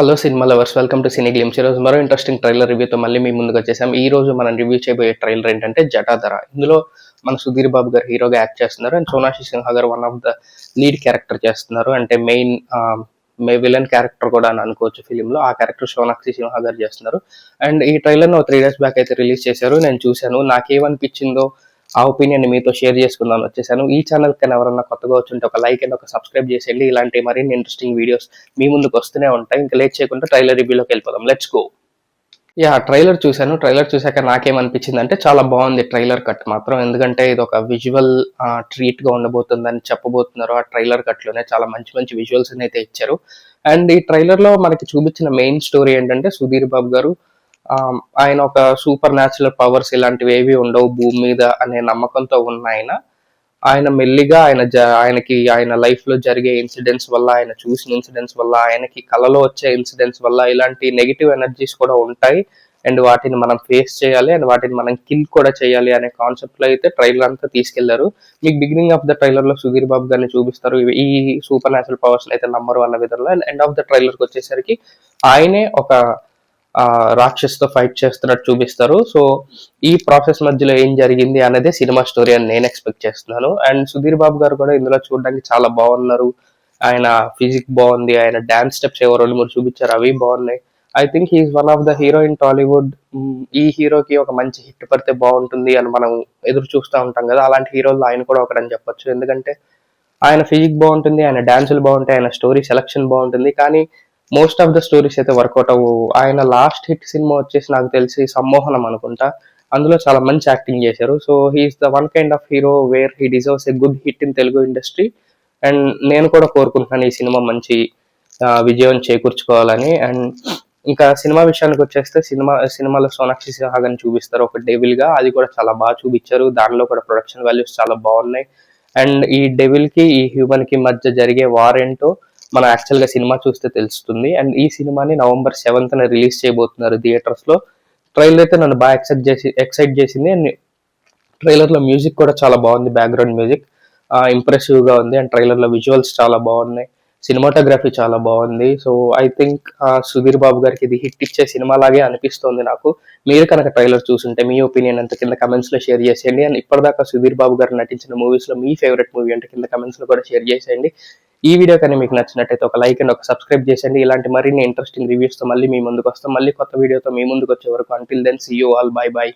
Hello cinema lovers, welcome to cine glimpse. ఈరోజు మరో interesting trailer రివ్యూతో మళ్ళీ మీ ముందుకు వచ్చేసాం. ఈ రోజు మనం రివ్యూ చేయబోయే ట్రైలర్ ఏంటంటే జటాధర. ఇందులో మన సుధీర్ బాబు గారు హీరోగా యాక్ట్ చేస్తున్నారు అండ్ సోనాక్షి సిన్హా గారు one of the lead character చేస్తున్నారు. అంటే మెయిన్ విలన్ క్యారెక్టర్ కూడా అని అనుకోవచ్చు ఫిలింలో. ఆ క్యారెక్టర్ సోనాక్షి సిన్హా గారు చేస్తున్నారు. అండ్ ఈ ట్రైలర్ను 3 days బ్యాక్ అయితే రిలీజ్ చేశారు. నేను చూశాను. నాకేమనిపించిందో ఆ ఒపీనియన్ మీతో షేర్ చేసుకుందాం వచ్చేసాను. ఈ ఛానల్ కన్నా ఎవరన్నా కొత్తగా వచ్చుంటే ఒక లైక్ అండ్ ఒక సబ్స్క్రైబ్ చేసేయండి. ఇలాంటి మరిన్ని ఇంట్రెస్టింగ్ వీడియోస్ మీ ముందుకు వస్తూనే ఉంటాయి. ఇంకా లేట్ చేయకుండా ట్రైలర్ రివ్యూలోకి వెళ్ళిపోదాం. Let's go. ట్రైలర్ చూశాను. ట్రైలర్ చూశాక నాకేమనిపించింది అంటే చాలా బాగుంది ట్రైలర్ కట్ మాత్రం. ఎందుకంటే ఇది ఒక విజువల్ ట్రీట్ గా ఉండబోతుందని చెప్పబోతున్నారు. ఆ ట్రైలర్ కట్ లోనే చాలా మంచి మంచి విజువల్స్ అయితే ఇచ్చారు. అండ్ ఈ ట్రైలర్ లో మనకి చూపించిన మెయిన్ స్టోరీ ఏంటంటే సుధీర్ బాబు గారు ఆయన ఒక సూపర్ న్యాచురల్ పవర్స్ ఇలాంటివి ఏవి ఉండవు భూమి మీద అనే నమ్మకంతో ఉన్న ఆయన మెల్లిగా ఆయనకి ఆయన లైఫ్ లో జరిగే ఇన్సిడెంట్స్ వల్ల, ఆయన చూసిన ఇన్సిడెంట్స్ వల్ల, ఆయనకి కలలో వచ్చే ఇన్సిడెంట్స్ వల్ల ఇలాంటి నెగిటివ్ ఎనర్జీస్ కూడా ఉంటాయి. అండ్ వాటిని మనం ఫేస్ చేయాలి అండ్ వాటిని మనం కిల్ కూడా చేయాలి అనే కాన్సెప్ట్ లో అయితే ట్రైలర్ అంతా తీసుకెళ్లారు. మీకు బిగినింగ్ ఆఫ్ ద ట్రైలర్ లో సుధీర్ బాబు గారిని చూపిస్తారు. ఈ సూపర్ న్యాచురల్ పవర్స్ అయితే నమ్మరు అన్న విధంగా. And end of the trailer కి వచ్చేసరికి ఆయనే ఒక రాక్షస్ తో ఫైట్ చేస్తున్నట్టు చూపిస్తారు. సో ఈ ప్రాసెస్ మధ్యలో ఏం జరిగింది అనేది సినిమా స్టోరీ అని నేను ఎక్స్పెక్ట్ చేస్తున్నాను. అండ్ సుధీర్ బాబు గారు కూడా ఇందులో చూడడానికి చాలా బాగున్నారు. ఆయన ఫిజిక్ బాగుంది, ఆయన డాన్స్ స్టెప్స్ ఏవో 2-3 చూపించారు, అవి బాగున్నాయి. I think he's one of the hero in Tollywood. ఈ హీరోకి ఒక మంచి హిట్ పడితే బాగుంటుంది అని మనం ఎదురు చూస్తూ ఉంటాం కదా. అలాంటి హీరోల్లో ఆయన కూడా ఒకడని చెప్పొచ్చు. ఎందుకంటే ఆయన ఫిజిక్ బాగుంటుంది, ఆయన డాన్సులు బాగుంటాయి, ఆయన స్టోరీ సెలక్షన్ బాగుంటుంది. కానీ మోస్ట్ ఆఫ్ ద స్టోరీస్ అయితే వర్కౌట్ అవ్వవు. ఆయన లాస్ట్ హిట్ సినిమా వచ్చేసి నాకు తెలిసి సమ్మోహనం అనుకుంటా. అందులో చాలా మంచి యాక్టింగ్ చేశారు. So he's the one kind of hero where he deserves a good hit in Telugu industry. And నేను కూడా కోరుకుంటున్నాను ఈ సినిమా మంచి విజయం చేకూర్చుకోవాలని. అండ్ ఇంకా సినిమా విషయానికి వచ్చేస్తే సినిమాలో సోనాక్షి సిన్హా గారిని చూపిస్తారు ఒక డెవిల్ గా. అది కూడా చాలా బాగా చూపించారు. దానిలో కూడా ప్రొడక్షన్ వాల్యూస్ చాలా బాగున్నాయి. అండ్ ఈ డెవిల్ కి ఈ హ్యూమన్ కి మధ్య జరిగే వార్ ఏంటో మనం యాక్చువల్ గా సినిమా చూస్తే తెలుస్తుంది. అండ్ ఈ సినిమాని November 7th రిలీజ్ చేయబోతున్నారు థియేటర్స్ లో. ట్రైలర్ అయితే నన్ను బాగా ఎక్సైట్ చేసింది. అండ్ ట్రైలర్ లో మ్యూజిక్ కూడా చాలా బాగుంది, బ్యాక్గ్రౌండ్ మ్యూజిక్ ఇంప్రెసివ్ గా ఉంది. అండ్ ట్రైలర్ లో విజువల్స్ చాలా బాగున్నాయి, సినిమాటోగ్రఫీ చాలా బాగుంది. So I think Sudheer Babu గారికి ఇది హిట్ ఇచ్చే సినిమా లాగే అనిపిస్తోంది నాకు. మీరు కనుక ట్రైలర్ చూసుంటే మీ ఒపీనియన్ అంతా కింద కమెంట్స్ లో షేర్ చేసేయండి. అండ్ ఇప్పటిదాకా సుధీర్ బాబు గారు నటించిన మూవీస్ లో మీ ఫేవరెట్ మూవీ అంటే కింద కమెంట్స్ లో కూడా షేర్ చేసేయండి. ఈ వీడియో కానీ మీకు నచ్చినట్టయితే ఒక లైక్ అండ్ ఒక సబ్స్క్రైబ్ చేసేయండి. ఇలాంటి మరిన్ని ఇంట్రెస్టింగ్ రివ్యూస్ తో మళ్ళీ మీ ముందుకు వస్తాం. మళ్ళీ కొత్త వీడియోతో మీ ముందుకు వచ్చే వరకు until then see you all, bye by.